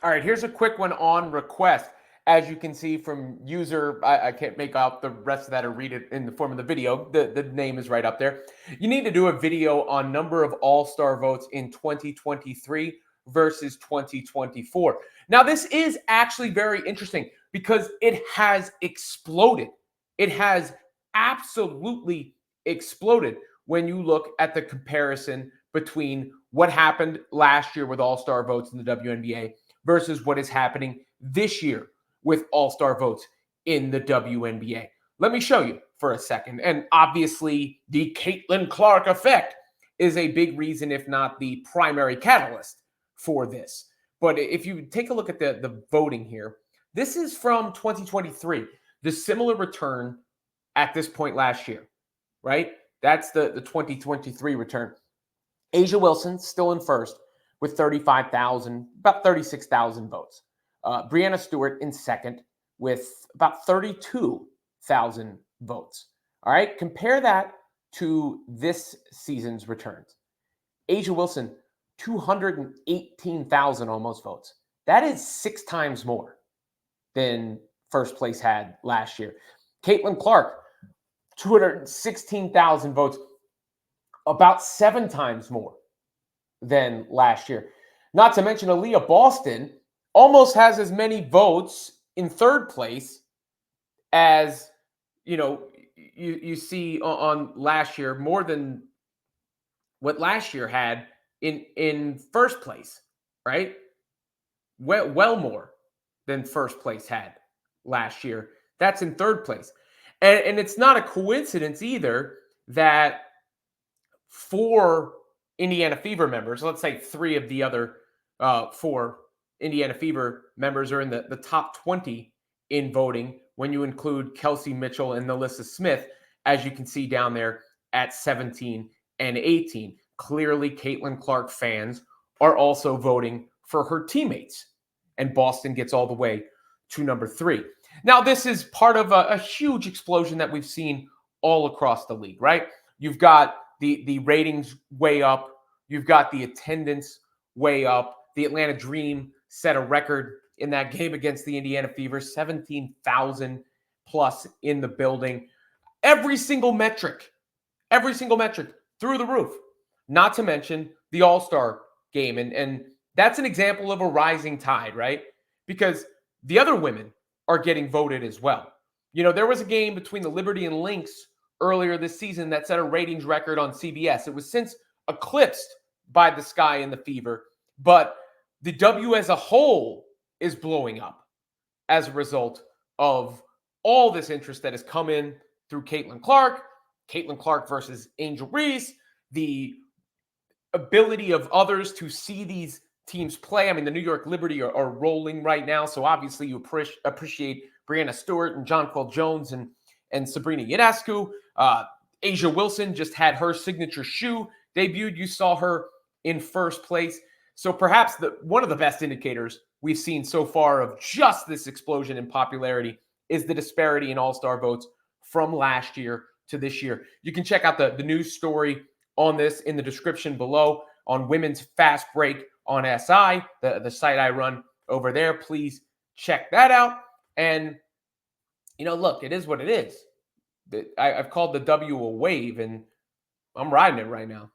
All right, here's a quick one on request. As you can see from user, I can't make out the rest of that or read it in the form of the video. The name is right up there. You need to do a video on number of all-star votes in 2023 versus 2024. Now, this is actually very interesting because it has exploded. It has absolutely exploded when you look at the comparison between what happened last year with all-star votes in the WNBA versus what is happening this year with all-star votes in the WNBA. Let me show you for a second. And obviously, the Caitlin Clark effect is a big reason, if not the primary catalyst for this. But if you take a look at the voting here, this is from 2023, the similar return at this point last year, right? That's the 2023 return. Asia Wilson still in first with 35,000, about 36,000 votes. Breanna Stewart in second with about 32,000 votes. All right, compare that to this season's returns. Asia Wilson, 218,000 almost votes. That is 6 times more than first place had last year. Caitlin Clark, 216,000 votes, about 7 times more than last year. Not to mention Aaliyah Boston almost has as many votes in third place as, you see on last year, more than what last year had in first place, right? Well more than first place had last year. That's in third place. And it's not a coincidence either that 4 Indiana Fever members, let's say 3 of the other 4 Indiana Fever members are in the top 20 in voting when you include Kelsey Mitchell and Nalissa Smith, as you can see down there at 17 and 18. Clearly, Caitlin Clark fans are also voting for her teammates, and Boston gets all the way to number 3. Now, this is part of a huge explosion that we've seen all across the league, right? You've got the ratings way up. You've got the attendance way up. The Atlanta Dream set a record in that game against the Indiana Fever, 17,000 plus in the building. Every single metric through the roof. Not to mention the All-Star game. And that's an example of a rising tide, right? Because the other women are getting voted as well. There was a game between the Liberty and Lynx earlier this season that set a ratings record on CBS. It was since eclipsed by the Sky and the Fever, but the W as a whole is blowing up as a result of all this interest that has come in through Caitlin Clark versus Angel Reese, the ability of others to see these teams play. I mean, the New York Liberty are rolling right now, so obviously you appreciate Breanna Stewart and Jonquel Jones and Sabrina Ionescu. Asia Wilson just had her signature shoe debuted. You saw her in first place. So perhaps one of the best indicators we've seen so far of just this explosion in popularity is the disparity in all-star votes from last year to this year. You can check out the news story on this in the description below on Women's Fast Break on SI, the site I run over there. Please check that out. And, look, it is what it is. I've called the W a wave, and I'm riding it right now.